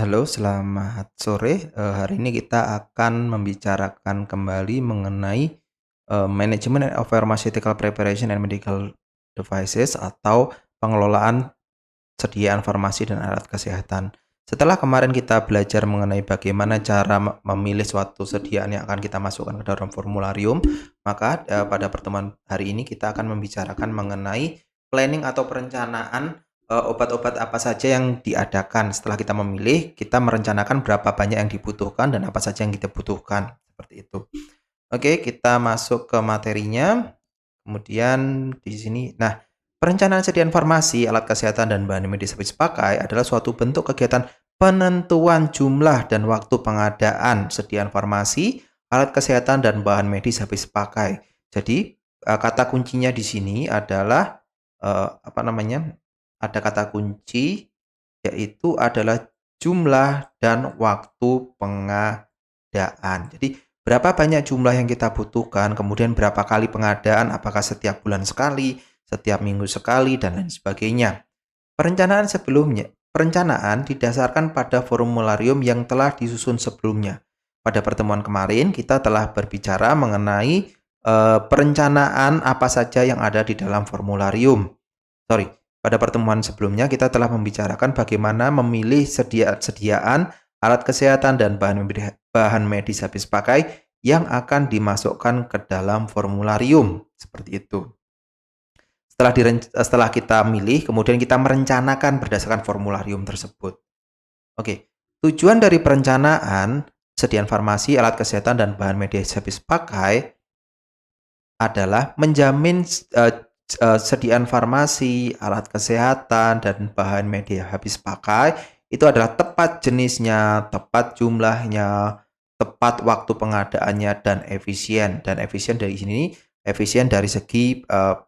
Halo, selamat sore. Hari ini kita akan membicarakan kembali mengenai manajemen of pharmaceutical preparation and medical devices atau pengelolaan sediaan farmasi dan alat kesehatan. Setelah kemarin kita belajar mengenai bagaimana cara memilih suatu sediaan yang akan kita masukkan ke dalam formularium, maka pada pertemuan hari ini kita akan membicarakan mengenai planning atau perencanaan obat-obat apa saja yang diadakan. Setelah kita memilih, kita merencanakan berapa banyak yang dibutuhkan dan apa saja yang kita butuhkan. Seperti itu. Oke, kita masuk ke materinya. Kemudian di sini, nah, perencanaan sediaan farmasi, alat kesehatan, dan bahan medis habis pakai adalah suatu bentuk kegiatan penentuan jumlah dan waktu pengadaan sediaan farmasi, alat kesehatan, dan bahan medis habis pakai. Jadi, kata kuncinya di sini adalah ada kata kunci yaitu adalah jumlah dan waktu pengadaan. Jadi, berapa banyak jumlah yang kita butuhkan, kemudian berapa kali pengadaan, apakah setiap bulan sekali, setiap minggu sekali, dan lain sebagainya. Perencanaan didasarkan pada formularium yang telah disusun sebelumnya. Pada pertemuan kemarin, kita telah berbicara mengenai perencanaan apa saja yang ada di dalam formularium. Pada pertemuan sebelumnya kita telah membicarakan bagaimana memilih sediaan alat kesehatan dan bahan medis habis pakai yang akan dimasukkan ke dalam formularium. Seperti itu. Setelah kita milih, kemudian kita merencanakan berdasarkan formularium tersebut. Oke, tujuan dari perencanaan sediaan farmasi, alat kesehatan, dan bahan medis habis pakai adalah menjamin sediaan farmasi, alat kesehatan, dan bahan media habis pakai itu adalah tepat jenisnya, tepat jumlahnya, tepat waktu pengadaannya, dan efisien. Dan efisien dari sini, efisien dari segi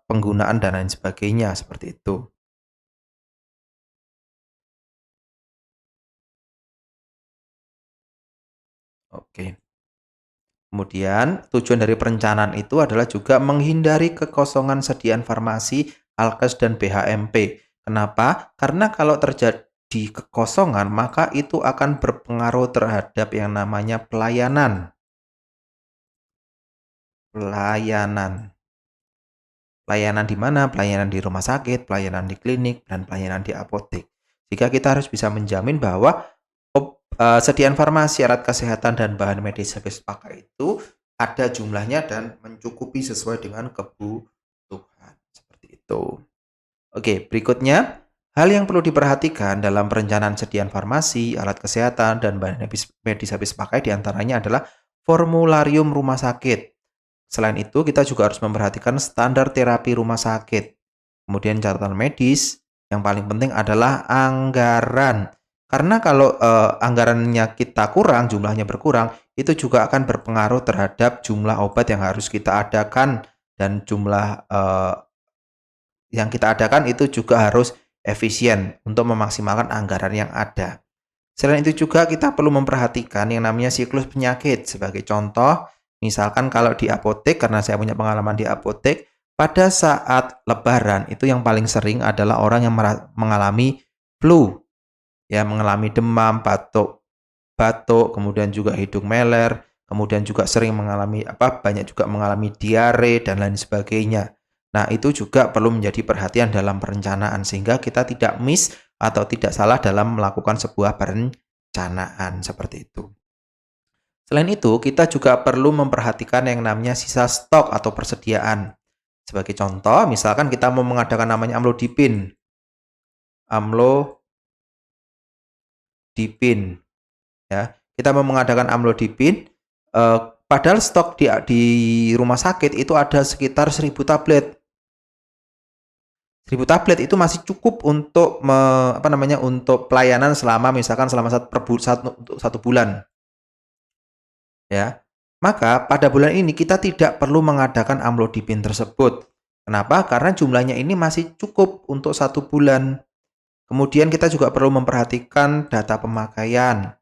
penggunaan dan lain sebagainya, seperti itu. Oke. Kemudian, tujuan dari perencanaan itu adalah juga menghindari kekosongan sediaan farmasi, alkes, dan BHMP. Kenapa? Karena kalau terjadi kekosongan, maka itu akan berpengaruh terhadap yang namanya pelayanan. Pelayanan di mana? Pelayanan di rumah sakit, pelayanan di klinik, dan pelayanan di apotek. Jika kita harus bisa menjamin bahwa sediaan farmasi, alat kesehatan, dan bahan medis habis pakai itu ada jumlahnya dan mencukupi sesuai dengan kebutuhan. Seperti itu. Oke, berikutnya, hal yang perlu diperhatikan dalam perencanaan sediaan farmasi, alat kesehatan, dan bahan medis habis pakai diantaranya adalah formularium rumah sakit. Selain itu, kita juga harus memperhatikan standar terapi rumah sakit. Kemudian catatan medis, yang paling penting adalah anggaran. Karena kalau anggarannya kita kurang, jumlahnya berkurang, itu juga akan berpengaruh terhadap jumlah obat yang harus kita adakan dan jumlah yang kita adakan itu juga harus efisien untuk memaksimalkan anggaran yang ada. Selain itu juga kita perlu memperhatikan yang namanya siklus penyakit. Sebagai contoh, misalkan kalau di apotek, karena saya punya pengalaman di apotek, pada saat lebaran itu yang paling sering adalah orang yang mengalami flu, ya, mengalami demam, batuk, kemudian juga hidung meler, kemudian juga sering mengalami banyak juga mengalami diare dan lain sebagainya. Nah, itu juga perlu menjadi perhatian dalam perencanaan sehingga kita tidak miss atau tidak salah dalam melakukan sebuah perencanaan seperti itu. Selain itu, kita juga perlu memperhatikan yang namanya sisa stok atau persediaan. Sebagai contoh, misalkan kita mau mengadakan namanya amlodipin. Amlodipin, ya. Kita mau mengadakan amlodipin, padahal stok di rumah sakit itu ada sekitar 1000 tablet. 1000 tablet itu masih cukup untuk untuk pelayanan selama misalkan selama satu bulan. Ya. Maka pada bulan ini kita tidak perlu mengadakan amlodipin tersebut. Kenapa? Karena jumlahnya ini masih cukup untuk 1 bulan. Kemudian kita juga perlu memperhatikan data pemakaian.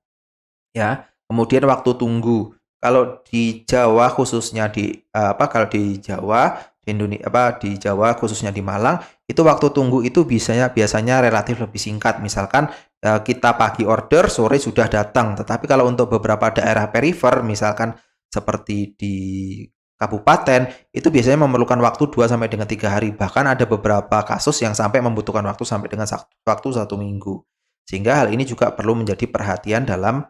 Ya. Kemudian waktu tunggu. Kalau di Jawa khususnya kalau di Jawa di Jawa khususnya di Malang itu waktu tunggu itu biasanya relatif lebih singkat. Misalkan kita pagi order, sore sudah datang. Tetapi kalau untuk beberapa daerah perifer, misalkan seperti di kabupaten, itu biasanya memerlukan waktu 2 sampai dengan 3 hari. Bahkan ada beberapa kasus yang sampai membutuhkan waktu sampai dengan waktu 1 minggu. Sehingga hal ini juga perlu menjadi perhatian dalam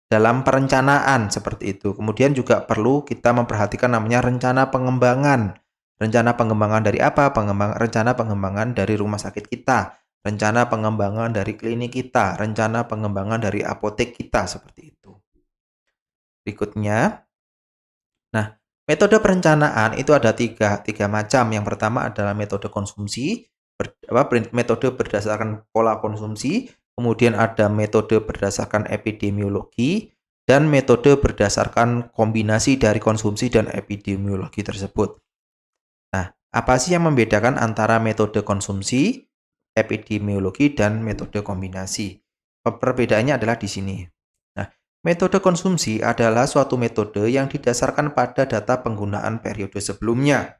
dalam perencanaan seperti itu. Kemudian juga perlu kita memperhatikan namanya rencana pengembangan. Rencana pengembangan dari apa? Rencana pengembangan dari rumah sakit kita, rencana pengembangan dari klinik kita, rencana pengembangan dari apotek kita seperti itu. Berikutnya, nah, metode perencanaan itu ada tiga macam. Yang pertama adalah metode konsumsi, metode berdasarkan pola konsumsi, kemudian ada metode berdasarkan epidemiologi, dan metode berdasarkan kombinasi dari konsumsi dan epidemiologi tersebut. Nah, apa sih yang membedakan antara metode konsumsi, epidemiologi, dan metode kombinasi? Perbedaannya adalah di sini. Nah, metode konsumsi adalah suatu metode yang didasarkan pada data penggunaan periode sebelumnya.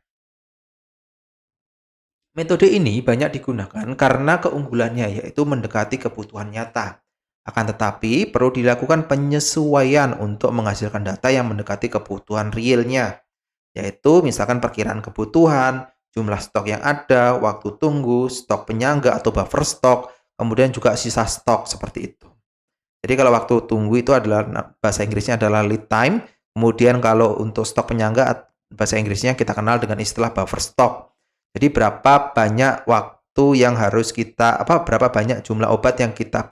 Metode ini banyak digunakan karena keunggulannya yaitu mendekati kebutuhan nyata. Akan tetapi, perlu dilakukan penyesuaian untuk menghasilkan data yang mendekati kebutuhan realnya, yaitu misalkan perkiraan kebutuhan, jumlah stok yang ada, waktu tunggu, stok penyangga atau buffer stok, kemudian juga sisa stok seperti itu. Jadi kalau waktu tunggu itu adalah bahasa Inggrisnya adalah lead time, kemudian kalau untuk stok penyangga bahasa Inggrisnya kita kenal dengan istilah buffer stock. Jadi berapa banyak waktu yang harus berapa banyak jumlah obat yang kita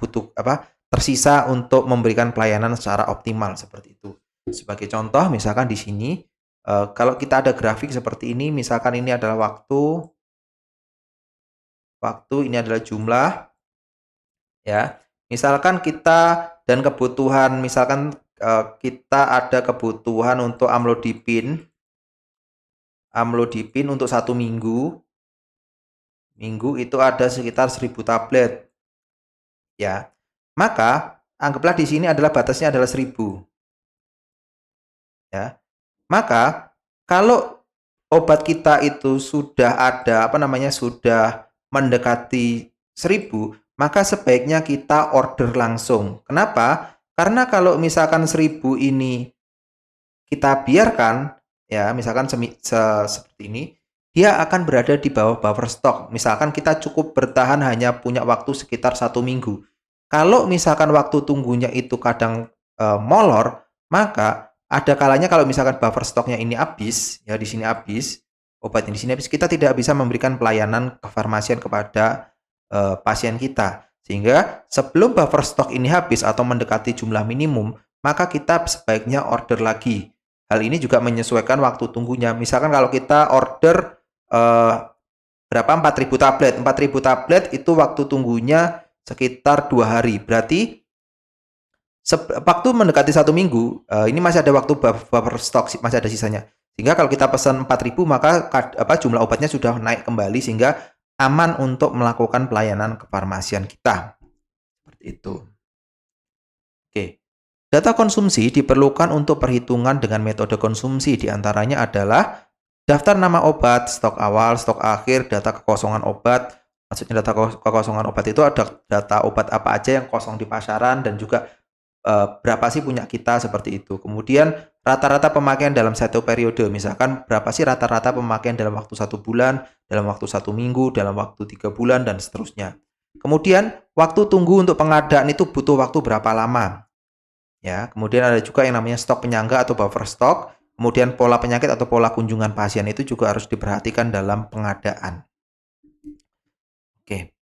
tersisa untuk memberikan pelayanan secara optimal seperti itu. Sebagai contoh, misalkan di sini kalau kita ada grafik seperti ini, misalkan ini adalah waktu ini adalah jumlah, ya. Misalkan kita dan kebutuhan, misalkan kita ada kebutuhan untuk amlodipin untuk 1 minggu. Minggu itu ada sekitar 1000 tablet. Ya. Maka anggaplah di sini adalah batasnya adalah 1000. Ya. Maka kalau obat kita itu sudah ada sudah mendekati 1000, maka sebaiknya kita order langsung. Kenapa? Karena kalau misalkan 1000 ini kita biarkan, ya misalkan seperti ini, dia akan berada di bawah buffer stock. Misalkan kita cukup bertahan hanya punya waktu sekitar 1 minggu. Kalau misalkan waktu tunggunya itu kadang molor, maka ada kalanya kalau misalkan buffer stoknya ini habis, ya di sini habis, obatnya di sini habis, kita tidak bisa memberikan pelayanan kefarmasian kepada pasien kita. Sehingga sebelum buffer stok ini habis atau mendekati jumlah minimum, maka kita sebaiknya order lagi. Hal ini juga menyesuaikan waktu tunggunya. Misalkan kalau kita order berapa 4.000 tablet. 4.000 tablet itu waktu tunggunya sekitar 2 hari. Berarti waktu mendekati 1 minggu, ini masih ada waktu buffer stock, masih ada sisanya. Sehingga kalau kita pesan 4.000, maka jumlah obatnya sudah naik kembali sehingga aman untuk melakukan pelayanan kefarmasian kita. Seperti itu. Oke. Data konsumsi diperlukan untuk perhitungan dengan metode konsumsi, diantaranya adalah daftar nama obat, stok awal, stok akhir, data kekosongan obat. Maksudnya data kekosongan obat itu ada data obat apa aja yang kosong di pasaran dan juga berapa sih punya kita seperti itu. Kemudian rata-rata pemakaian dalam satu periode, misalkan berapa sih rata-rata pemakaian dalam waktu 1 bulan, dalam waktu 1 minggu, dalam waktu 3 bulan, dan seterusnya. Kemudian waktu tunggu untuk pengadaan itu butuh waktu berapa lama. Ya, kemudian ada juga yang namanya stok penyangga atau buffer stock. Kemudian pola penyakit atau pola kunjungan pasien itu juga harus diperhatikan dalam pengadaan. Oke.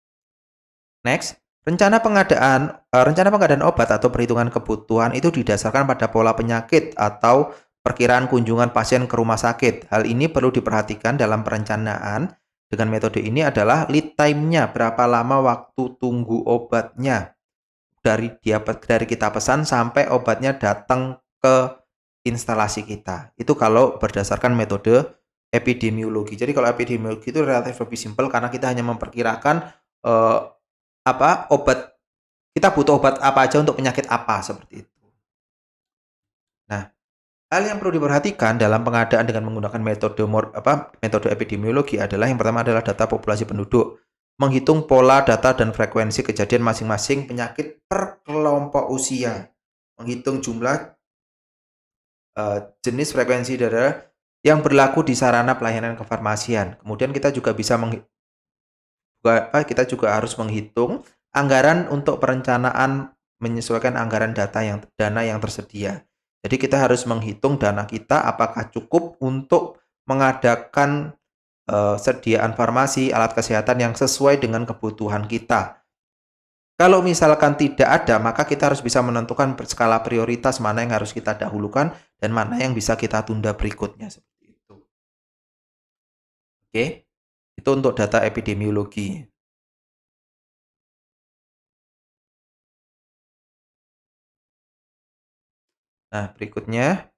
Next, rencana pengadaan obat atau perhitungan kebutuhan itu didasarkan pada pola penyakit atau perkiraan kunjungan pasien ke rumah sakit. Hal ini perlu diperhatikan dalam perencanaan. Dengan metode ini adalah lead time-nya, berapa lama waktu tunggu obatnya. Dari kita pesan sampai obatnya datang ke instalasi kita. Itu kalau berdasarkan metode epidemiologi. Jadi kalau epidemiologi itu relatif lebih simpel karena kita hanya memperkirakan obat, kita butuh obat apa aja untuk penyakit apa seperti itu. Nah, Hal yang perlu diperhatikan dalam pengadaan dengan menggunakan metode epidemiologi adalah yang pertama adalah data populasi penduduk, menghitung pola data dan frekuensi kejadian masing-masing penyakit per kelompok usia, menghitung jumlah jenis frekuensi darah yang berlaku di sarana pelayanan kefarmasian. Kemudian kita juga harus menghitung anggaran untuk perencanaan menyesuaikan anggaran dana yang tersedia. Jadi kita harus menghitung dana kita apakah cukup untuk mengadakan sediaan farmasi, alat kesehatan yang sesuai dengan kebutuhan kita. Kalau misalkan tidak ada, maka kita harus bisa menentukan skala prioritas mana yang harus kita dahulukan dan mana yang bisa kita tunda berikutnya seperti itu. Oke, itu untuk data epidemiologi. Nah, berikutnya.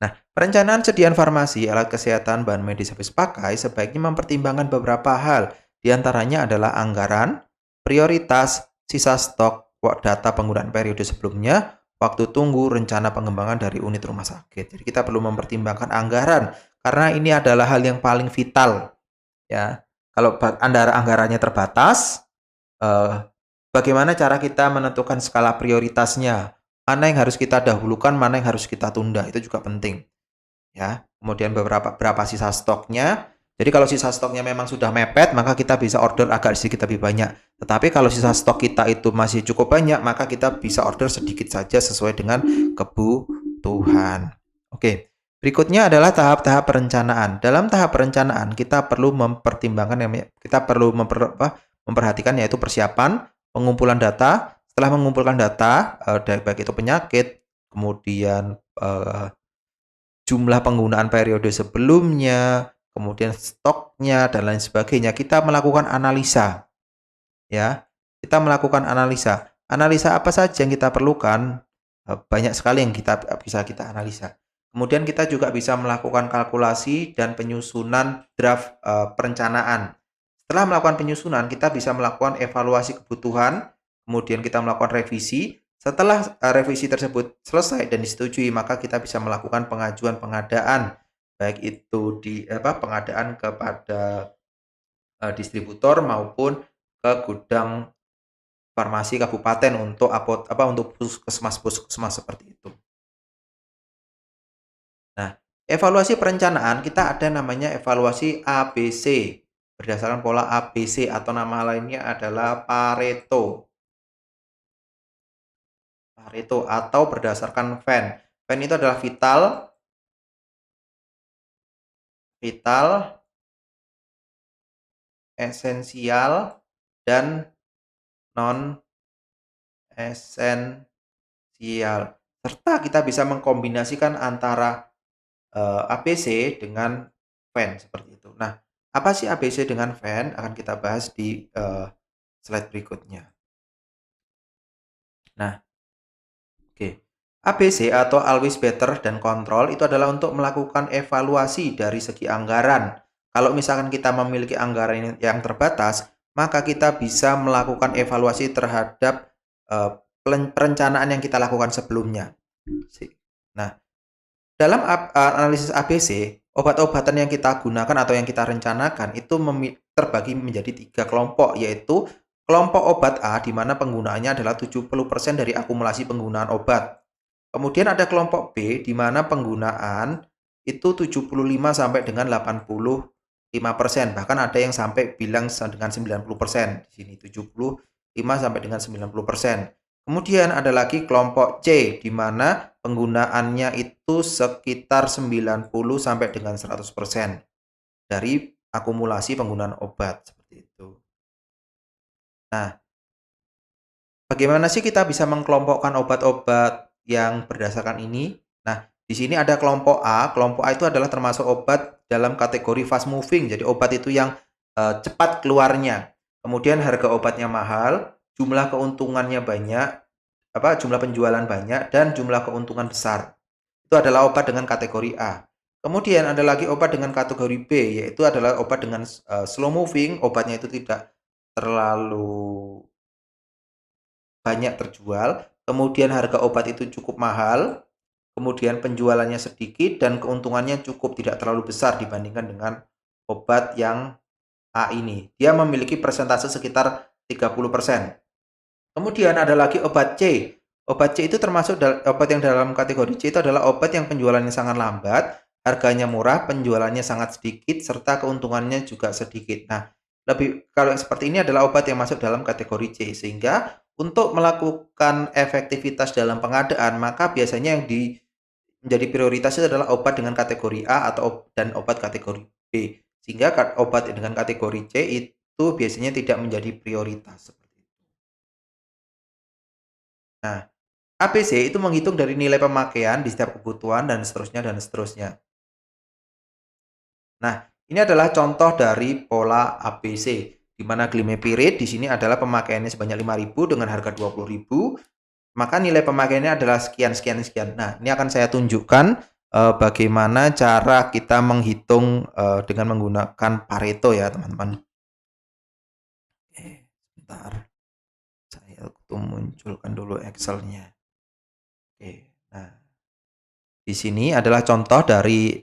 Nah, perencanaan sediaan farmasi, alat kesehatan, bahan medis habis pakai sebaiknya mempertimbangkan beberapa hal. Di antaranya adalah anggaran, prioritas, sisa stok, data penggunaan periode sebelumnya, waktu tunggu, rencana pengembangan dari unit rumah sakit. Jadi kita perlu mempertimbangkan anggaran karena ini adalah hal yang paling vital, ya. Kalau anggarannya terbatas, eh, bagaimana cara kita menentukan skala prioritasnya? Mana yang harus kita dahulukan, mana yang harus kita tunda, itu juga penting. Ya, kemudian berapa sisa stoknya. Jadi kalau sisa stoknya memang sudah mepet, maka kita bisa order agak sedikit lebih banyak. Tetapi kalau sisa stok kita itu masih cukup banyak, maka kita bisa order sedikit saja sesuai dengan kebutuhan. Oke. Berikutnya adalah tahap-tahap perencanaan. Dalam tahap perencanaan, kita perlu memperhatikan yaitu persiapan, pengumpulan data. Setelah mengumpulkan data, baik itu penyakit, kemudian jumlah penggunaan periode sebelumnya, kemudian stoknya dan lain sebagainya, kita melakukan analisa, ya. Kita melakukan analisa. Analisa apa saja yang kita perlukan? Banyak sekali yang bisa kita analisa. Kemudian kita juga bisa melakukan kalkulasi dan penyusunan draft perencanaan. Setelah melakukan penyusunan, kita bisa melakukan evaluasi kebutuhan, kemudian kita melakukan revisi. Setelah revisi tersebut selesai dan disetujui, maka kita bisa melakukan pengajuan pengadaan, baik itu pengadaan kepada distributor maupun ke gudang farmasi kabupaten untuk puskesmas seperti itu. Nah, evaluasi perencanaan kita ada namanya evaluasi ABC berdasarkan pola ABC atau nama lainnya adalah Pareto. Pareto atau berdasarkan Venn. Venn itu adalah vital, esensial, dan non esensial. Serta kita bisa mengkombinasikan antara ABC dengan Venn seperti itu. Nah, apa sih ABC dengan Venn? Akan kita bahas di slide berikutnya. Nah, oke. ABC atau always better dan control itu adalah untuk melakukan evaluasi dari segi anggaran. Kalau misalkan kita memiliki anggaran yang terbatas, maka kita bisa melakukan evaluasi terhadap perencanaan yang kita lakukan sebelumnya. Nah, dalam analisis ABC, obat-obatan yang kita gunakan atau yang kita rencanakan itu terbagi menjadi 3 kelompok, yaitu kelompok obat A di mana penggunaannya adalah 70% dari akumulasi penggunaan obat. Kemudian ada kelompok B di mana penggunaan itu 75 sampai dengan 85%, bahkan ada yang sampai bilang dengan 90%. Di sini 75 sampai dengan 90%. Kemudian ada lagi kelompok C di mana penggunaannya itu sekitar 90 sampai dengan 100% dari akumulasi penggunaan obat seperti itu. Nah, bagaimana sih kita bisa mengkelompokkan obat-obat yang berdasarkan ini? Nah, di sini ada kelompok A. Kelompok A itu adalah termasuk obat dalam kategori fast moving. Jadi obat itu yang cepat keluarnya. Kemudian harga obatnya mahal, jumlah keuntungannya banyak, jumlah penjualan banyak dan jumlah keuntungan besar. Itu adalah obat dengan kategori A. Kemudian ada lagi obat dengan kategori B, yaitu adalah obat dengan slow moving, obatnya itu tidak terlalu banyak terjual, kemudian harga obat itu cukup mahal, kemudian penjualannya sedikit, dan keuntungannya cukup tidak terlalu besar dibandingkan dengan obat yang A ini. Dia memiliki persentase sekitar 30%. Kemudian ada lagi obat C. Obat C itu termasuk obat yang dalam kategori C itu adalah obat yang penjualannya sangat lambat, harganya murah, penjualannya sangat sedikit, serta keuntungannya juga sedikit. Nah, kalau yang seperti ini adalah obat yang masuk dalam kategori C, sehingga untuk melakukan efektivitas dalam pengadaan, maka biasanya yang menjadi prioritas itu adalah obat dengan kategori A dan obat kategori B. Sehingga obat dengan kategori C itu biasanya tidak menjadi prioritas. Nah, ABC itu menghitung dari nilai pemakaian di setiap kebutuhan dan seterusnya dan seterusnya. Nah, ini adalah contoh dari pola ABC, di mana glimepiride di sini adalah pemakaiannya sebanyak 5.000 dengan harga 20.000, maka nilai pemakaiannya adalah sekian, sekian, sekian. Nah, ini akan saya tunjukkan bagaimana cara kita menghitung dengan menggunakan Pareto ya, teman-teman. Oke, sebentar. Saya munculkan dulu Excel-nya. Oke, nah di sini adalah contoh dari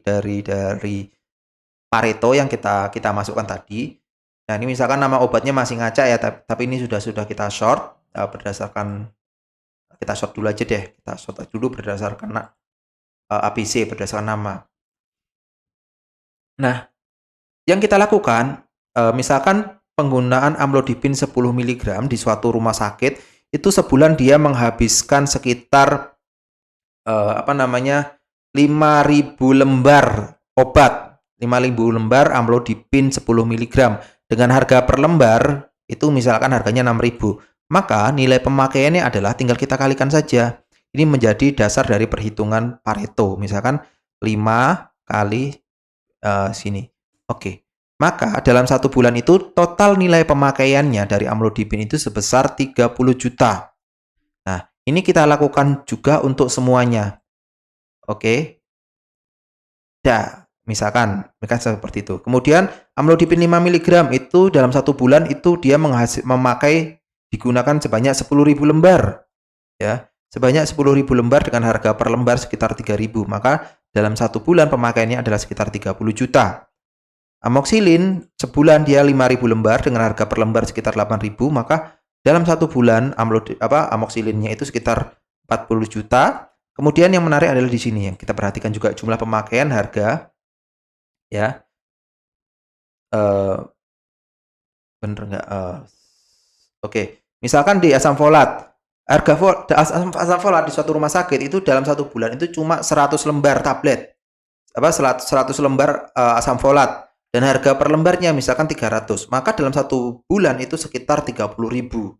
Pareto yang kita masukkan tadi. Nah, ini misalkan nama obatnya masih ngaca ya, tapi ini sudah kita short berdasarkan, kita short dulu aja deh. Kita short dulu berdasarkan ABC, berdasarkan nama. Nah, yang kita lakukan misalkan penggunaan amlodipin 10 mg di suatu rumah sakit itu sebulan dia menghabiskan sekitar 5.000 lembar obat, 5.000 lembar amlodipin 10 mg dengan harga per lembar itu misalkan harganya 6.000. Maka nilai pemakaiannya adalah tinggal kita kalikan saja. Ini menjadi dasar dari perhitungan Pareto. Misalkan 5 kali sini. Oke. Maka dalam 1 bulan itu total nilai pemakaiannya dari amlodipin itu sebesar 30 juta. Nah, ini kita lakukan juga untuk semuanya. Oke. Misalkan seperti itu. Kemudian amlodipin 5 mg itu dalam 1 bulan itu dia digunakan sebanyak 10.000 lembar. Ya, sebanyak 10.000 lembar dengan harga per lembar sekitar 3.000. Maka dalam 1 bulan pemakaiannya adalah sekitar 30 juta. Amoxilin sebulan dia 5.000 lembar dengan harga per lembar sekitar 8.000, maka dalam 1 bulan amoxilinnya itu sekitar 40 juta. Kemudian yang menarik adalah di sini yang kita perhatikan juga jumlah pemakaian harga ya. Bener nggak? Oke. Misalkan di asam folat. Harga asam folat di suatu rumah sakit itu dalam 1 bulan itu cuma 100 lembar tablet. 100 lembar asam folat. Dan harga per lembarnya misalkan 300, maka dalam 1 bulan itu sekitar 30.000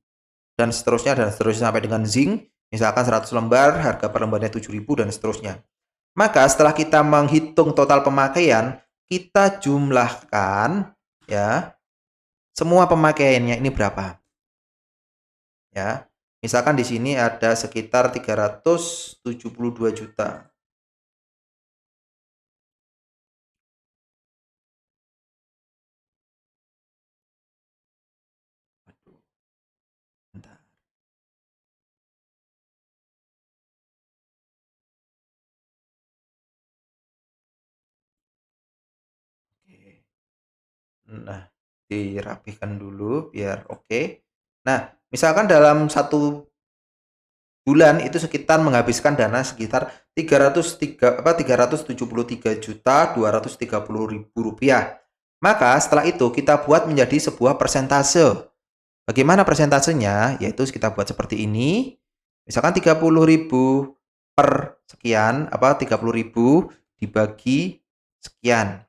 dan seterusnya sampai dengan zinc, misalkan 100 lembar, harga per lembarnya 7.000 dan seterusnya. Maka setelah kita menghitung total pemakaian, kita jumlahkan ya semua pemakaiannya ini berapa. Ya. Misalkan di sini ada sekitar 372 juta. Nah, dirapikan dulu biar oke. Nah, misalkan dalam 1 bulan itu sekitar menghabiskan dana sekitar 373 juta 230.000 rupiah. Maka setelah itu kita buat menjadi sebuah persentase. Bagaimana persentasenya? Yaitu kita buat seperti ini. Misalkan 30.000 per sekian, 30.000 dibagi sekian.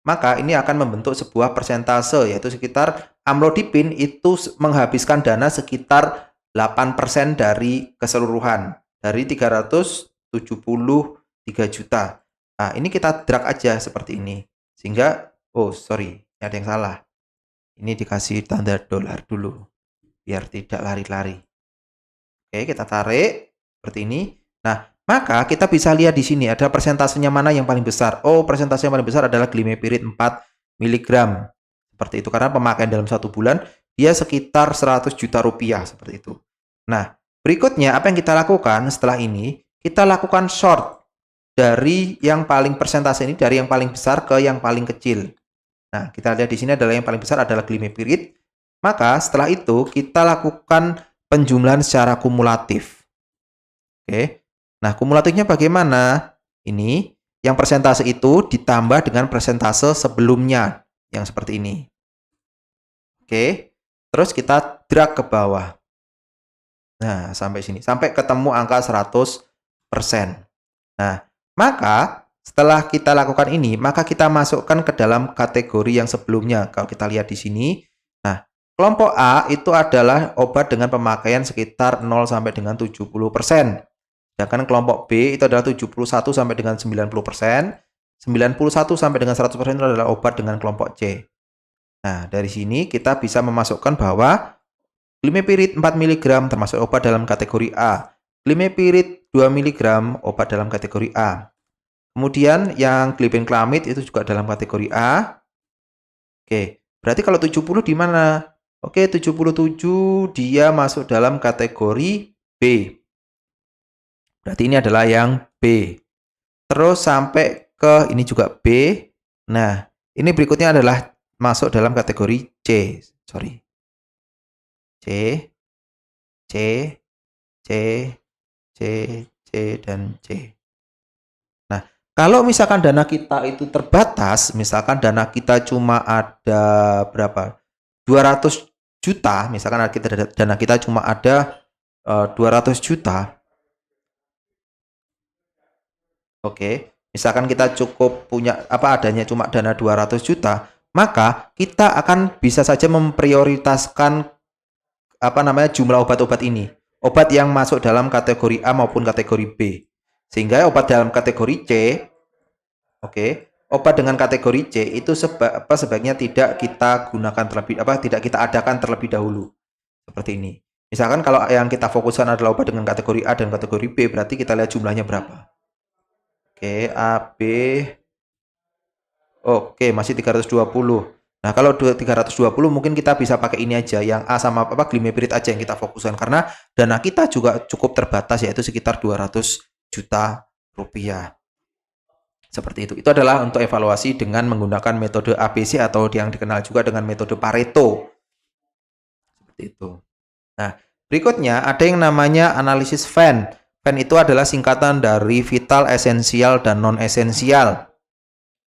Maka ini akan membentuk sebuah persentase, yaitu sekitar amlodipin itu menghabiskan dana sekitar 8% dari keseluruhan, dari 373 juta. Nah, ini kita drag aja seperti ini. Sehingga, ada yang salah. Ini dikasih tanda dolar dulu, biar tidak lari-lari. Oke, kita tarik seperti ini. Nah, maka kita bisa lihat di sini ada persentasenya mana yang paling besar. Oh, persentase yang paling besar adalah glimepiride 4 mg. Seperti itu, karena pemakaian dalam 1 bulan dia sekitar 100 juta rupiah seperti itu. Nah, berikutnya apa yang kita lakukan setelah ini? kita lakukan short dari yang paling persentase ini, dari yang paling besar ke yang paling kecil. Nah, kita lihat di sini adalah yang paling besar adalah glimepiride. Maka setelah itu kita lakukan penjumlahan secara kumulatif. Oke. Nah, kumulatifnya bagaimana? Ini yang persentase itu ditambah dengan persentase sebelumnya yang seperti ini. Oke. Terus kita drag ke bawah. Nah, sampai sini. Sampai ketemu angka 100%. Nah, maka setelah kita lakukan ini, maka kita masukkan ke dalam kategori yang sebelumnya. Kalau kita lihat di sini, nah, kelompok A itu adalah obat dengan pemakaian sekitar 0 sampai dengan 70%. Sedangkan kelompok B itu adalah 71 sampai dengan 90%, 91 sampai dengan 100% itu adalah obat dengan kelompok C. Nah, dari sini kita bisa memasukkan bahwa glimepiride 4 mg termasuk obat dalam kategori A. Glimepiride 2 mg obat dalam kategori A. Kemudian yang glibenclamid itu juga dalam kategori A. Oke, berarti kalau 70 di mana? Oke, 77 dia masuk dalam kategori B. Berarti ini adalah yang B. Terus sampai ke ini juga B. Nah, ini berikutnya adalah masuk dalam kategori C. Sorry. C, C, C, C, C, dan C. Nah, kalau misalkan dana kita itu terbatas, misalkan dana kita cuma ada berapa? 200 juta, misalkan dana kita cuma ada 200 juta. Oke, misalkan kita cukup punya apa adanya cuma dana 200 juta, maka kita akan bisa saja memprioritaskan jumlah obat-obat ini. Obat yang masuk dalam kategori A maupun kategori B. Sehingga obat dalam kategori C, obat dengan kategori C itu sebaiknya tidak kita gunakan tidak kita adakan terlebih dahulu. Seperti ini. Misalkan kalau yang kita fokuskan adalah obat dengan kategori A dan kategori B, berarti kita lihat jumlahnya berapa. Oke, A, B. Oke, masih 320. Nah, kalau 320 mungkin kita bisa pakai ini aja, yang A sama glimepiride aja yang kita fokuskan karena dana kita juga cukup terbatas yaitu sekitar 200 juta rupiah. Seperti itu. Itu adalah untuk evaluasi dengan menggunakan metode ABC atau yang dikenal juga dengan metode Pareto. Seperti itu. Nah, berikutnya ada yang namanya analisis Venn. Venn itu adalah singkatan dari vital, esensial, dan non-esensial.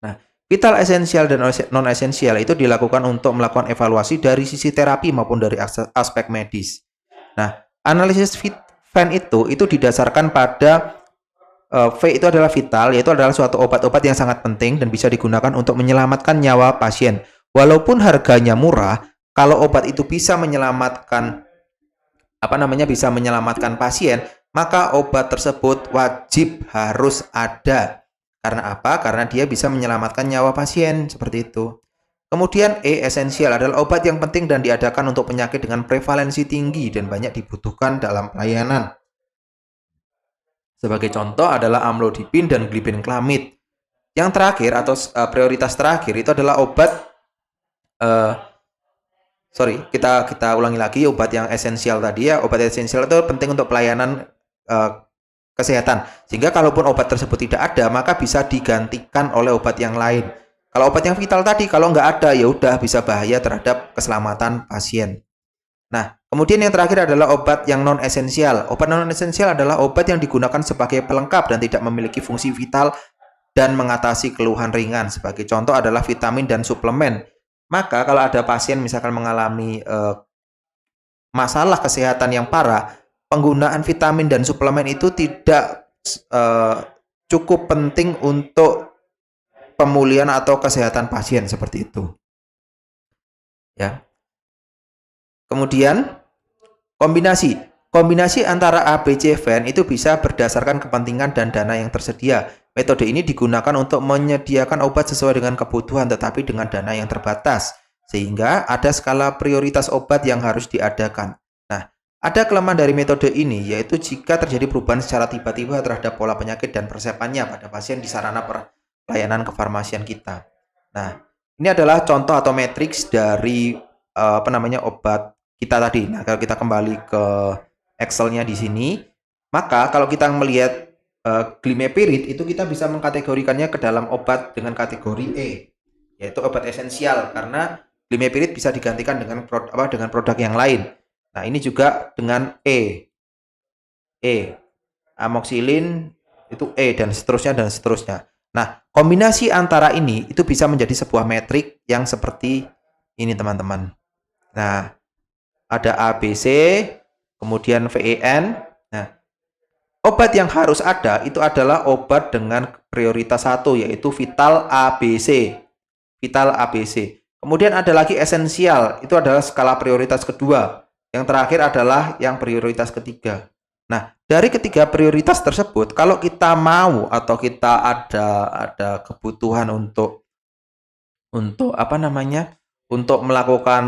Nah, vital, esensial, dan non-esensial itu dilakukan untuk melakukan evaluasi dari sisi terapi maupun dari aspek medis. Nah, analisis Venn itu didasarkan pada V itu adalah vital, yaitu adalah suatu obat-obat yang sangat penting dan bisa digunakan untuk menyelamatkan nyawa pasien. Walaupun harganya murah, kalau obat itu bisa menyelamatkan pasien, maka obat tersebut wajib harus ada. Karena apa? Karena dia bisa menyelamatkan nyawa pasien, seperti itu. Kemudian E, esensial adalah obat yang penting dan diadakan untuk penyakit dengan prevalensi tinggi dan banyak dibutuhkan dalam pelayanan. Sebagai contoh adalah amlodipin dan glibenclamid. Yang terakhir atau prioritas terakhir itu adalah obat kita ulangi lagi obat yang esensial tadi ya. Obat esensial itu penting untuk pelayanan kesehatan. Sehingga kalaupun obat tersebut tidak ada, maka bisa digantikan oleh obat yang lain. Kalau obat yang vital tadi kalau nggak ada ya udah bisa bahaya terhadap keselamatan pasien. Nah, kemudian yang terakhir adalah obat yang non-esensial. Obat non-esensial adalah obat yang digunakan sebagai pelengkap dan tidak memiliki fungsi vital dan mengatasi keluhan ringan. Sebagai contoh adalah vitamin dan suplemen. Maka kalau ada pasien misalkan mengalami masalah kesehatan yang parah, penggunaan vitamin dan suplemen itu tidak cukup penting untuk pemulihan atau kesehatan pasien seperti itu. Ya. Kemudian kombinasi antara ABC Venn itu bisa berdasarkan kepentingan dan dana yang tersedia. Metode ini digunakan untuk menyediakan obat sesuai dengan kebutuhan tetapi dengan dana yang terbatas, sehingga ada skala prioritas obat yang harus diadakan. Nah, ada kelemahan dari metode ini yaitu jika terjadi perubahan secara tiba-tiba terhadap pola penyakit dan persepannya pada pasien di sarana pelayanan kefarmasian kita. Nah, ini adalah contoh atau matriks dari obat kita tadi. Nah, kalau kita kembali ke Excel-nya di sini, maka kalau kita melihat Glimepirid itu kita bisa mengkategorikannya ke dalam obat dengan kategori E, yaitu obat esensial karena glimepirid bisa digantikan dengan produk yang lain. Nah, ini juga dengan E, amoxicillin itu E dan seterusnya dan seterusnya. Nah, kombinasi antara ini itu bisa menjadi sebuah metrik yang seperti ini, teman-teman. Nah, ada ABC, kemudian VEN. Nah, obat yang harus ada itu adalah obat dengan prioritas 1, yaitu vital ABC. Vital ABC. Kemudian ada lagi esensial, itu adalah skala prioritas kedua. Yang terakhir adalah yang prioritas ketiga. Nah, dari ketiga prioritas tersebut, kalau kita mau atau kita ada kebutuhan untuk untuk melakukan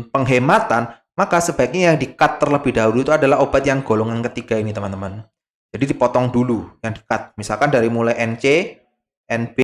penghematan, maka sebaiknya yang di-cut terlebih dahulu itu adalah obat yang golongan ketiga ini, teman-teman. Jadi dipotong dulu yang di-cut. Misalkan dari mulai NC, NB,